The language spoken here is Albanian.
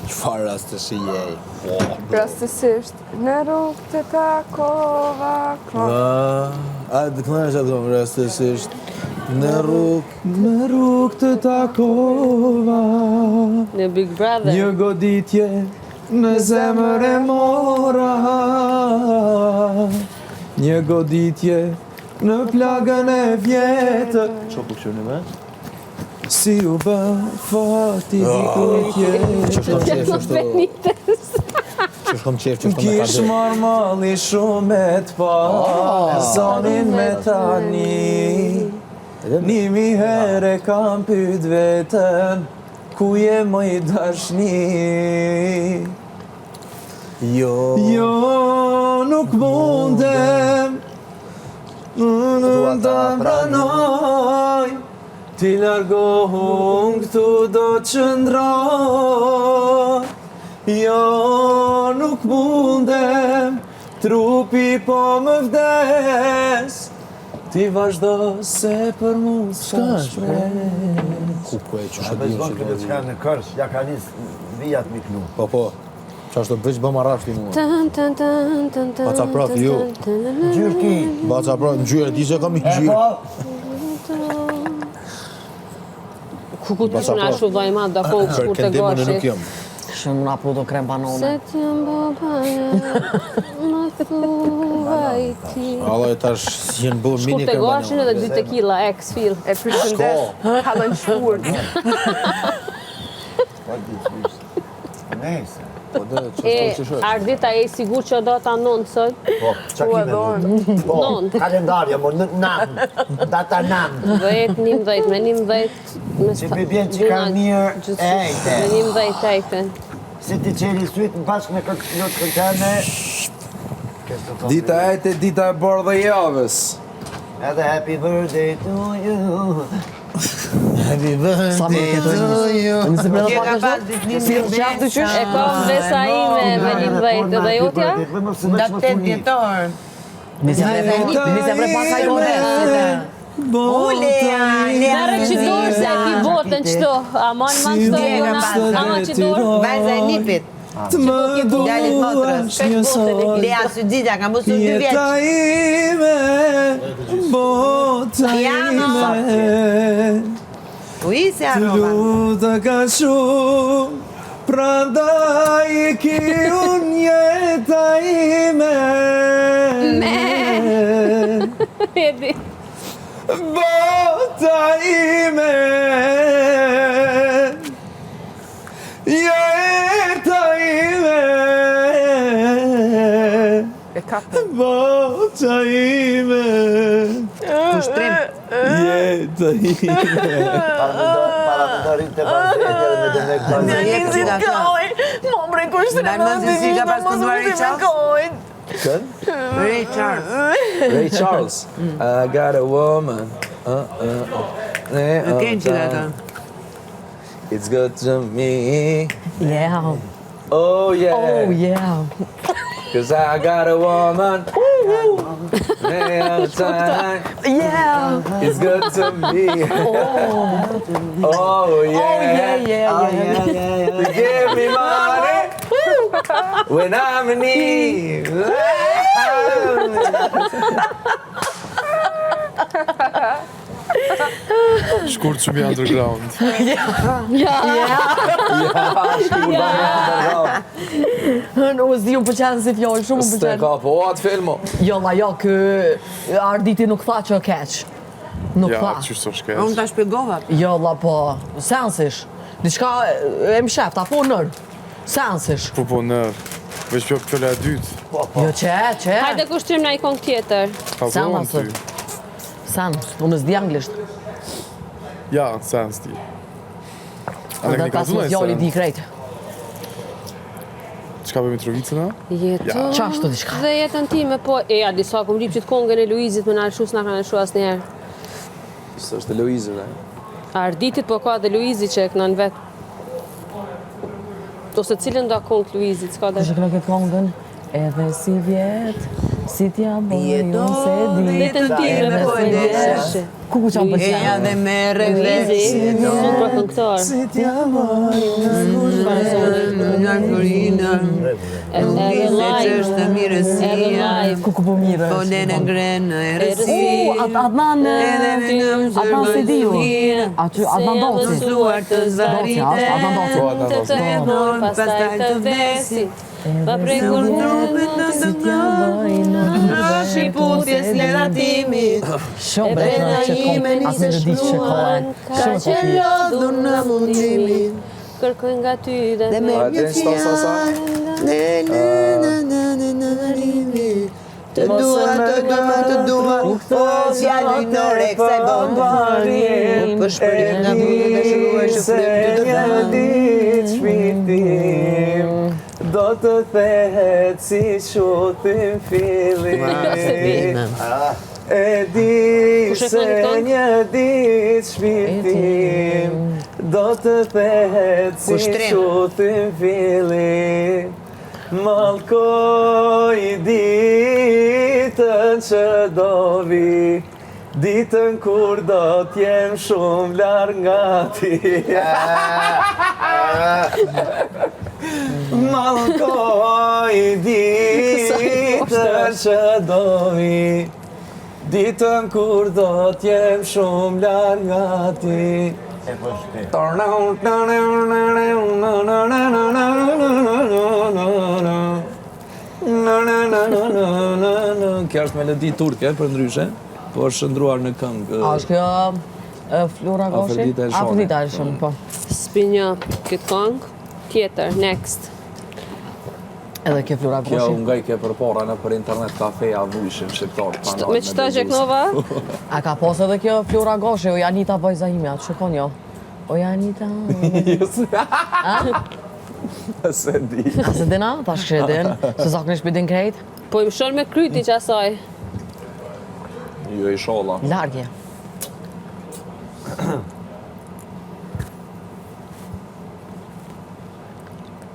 Çfarë rastësi je? Rastësisht, në rrugë të takova A të kënash atë rastësisht në rrugë të takova Në Big Brother. Një goditje në zemër e mora Një goditje në plagën e vjetë Ço po kështu me? Si u bë fati dikujt Kish marmali shumë e t'pa Zonin me tani Nimi herë kam pyet vetën Ku je moj dashni Jo, nuk mundem Nuk ta pranoj Ti largohun këtu do qëndroj Jo, nuk mundem Trupi po më vdes Ti vazhdo se për mu s'ka shpres Kuku e që shëtë Bezbon këtë që ka në kërsh, ja ka njës vijat mi knu. Po, qa është të bëjsh bëm arrashti mua Baca praf, ju Gjyrë ki. Baca praf, në gjyrë, ti se kam i gjyrë Kuku të shumë ashtu vajma, da kohë shkur të gashit. Shumë në apu do krem banone. Se t'jëm babaja, më thuaj ti. Allah e tash si jenë bërë mini Shkur të gashin edhe 2 tequila, ex-fil. E përshëndes, halën shkurt. Nese. Ardita e sigur që do ta nëndë sot? Po, qa kime nëndë? Po, kalendarja, mo, nëndë, data nëndë. 10, 11, me 11... Që me bjenë që ka mirë ejte. Me 11 ejte. Si ti qeli sytë në bashkë me këtë këntene. Dita ejte, dita e bardhë dhe javës. Edhe happy birthday to you. Happy Sa më birthday këtë to you. Nëse me dhe pak është si qaftë të qysh? E kom vesa ime me 11 dhe jotja? Da 8 vjetor. Nëse me pak a jone. Merë që dorë se e pi botën qëto. Aman ma në qëto jona, ama që dorë. Vajza e nipit. Të më Djalit motrës. Lea Sydita, kam bësur 2 vjeç. Bota ime U i se Të aroma. luta ka shumë Prandaj ki unë jeta ime Edi. Bota ime Jeta ime E kapë. Bota ime Kushtrim. Jeta ime Paravendorin të bazdenjër me dhe me këllë. Daj më zi si ka pas kënduar Ray Charles. Kën? Ray Charles. Ray Charles I got a woman Nuk e në qëllë ato. It's good to me Yeah. Oh yeah Oh yeah. Cause I got a woman All time Yeah. It's good to me Oh yeah Yeah. You give me money When I'm in need Shkurt shumë i underground. Nuk s'di unë përqenë si fjallë, shumë më Ste përqenë. ka po atë filmo Jolla, jo, kë Arditi nuk tha që keq. Nuk Ja, tha. qështë të shkesh. Unë ta shpjegova. Jolla, po, sensish. Diçka e më shef, ta po nërë. Sensish. Po nërë. Veç pjo këtële e dytë. Jo, që. Hajde kushtrim në i kong tjetër. Ka Sen zonë asë. ty. Sens, unë s'di anglisht. Ja, sens ti. A Dhe ne ka pas më zonë fjalli di e krejt. Qka bëjmë i Trovicën, a? Jeto Qashtu diçka. dhe jetën time, po... E, ja, disa kom rip që të kongën e Luizit me në alëshu s'na ka nëshu asë njerë. Së është Luizën, e? Arditit po ka dhe Luizi që e këna në vetë. Ose cilën do kongë Luizit, s'ka dhe... Kështë kënë këtë kongën, edhe si vjetë, Si t'ja bojë, unë se di. Vetëm ti me po e deshe. Ku që më Eja përqenë? dhe me reglet. Lizi, shumë për këngëtar. Si t'ja marrë Nga Florina. Edhe Se që live. është Edhe mirësia. live. Ku po mire? Po ne në grenë në erësi. Adnan Sidiu. Aty Adnan Doci. Mësuar të Doci, zvarite. është Adnan Doci. Të të emon, pastaj të vdesi. Pa prekur Trupin në të ngënë. Shqiputjes leratimit. Shumë E pena që ime kom, atë melodi që shkruan, kohë. ka Shumë që po mirë. lodhur në mundimin. Kërkoj nga ty dhe Dhe me me një fjalë. Të dua, të dua. O fjallë minore, kësaj bombari. Për shpërin nga dhurë dhe shruaj që flem të dërdan. shpirtim do të thehet si shutim fillim. E di Kush e se këngë këngë? një ditë shpirtim do të thehet si Kushtrim. shutim fillim. Mallkoj ditën që do vi, ditën kur do t'jem shumë larg nga ti. Mallkoj ditën që do vi, ditën kur do t'jem shumë larg nga ti. Kjo është melodi turke për ndryshe, po është shndruar në këngë. A është kjo Flora Goshi? Afrodita Elshoni. Afrodita Elshoni, po. Spinja këtë këngë. Tjetër, next. Edhe kjo Flora Kjo Goshi. nga I ke përpora në për internet kafeja vujshim shqiptar. Me qëta gjeknova? A ka posë edhe kjo Flora Goshi, o Janita vajza ime, atë shikon jo. O Janita... Se di. A se dina, ta shkredin, se zakonisht për din krejt, Po im shon me kryti që asaj. Jo I sholla. largje.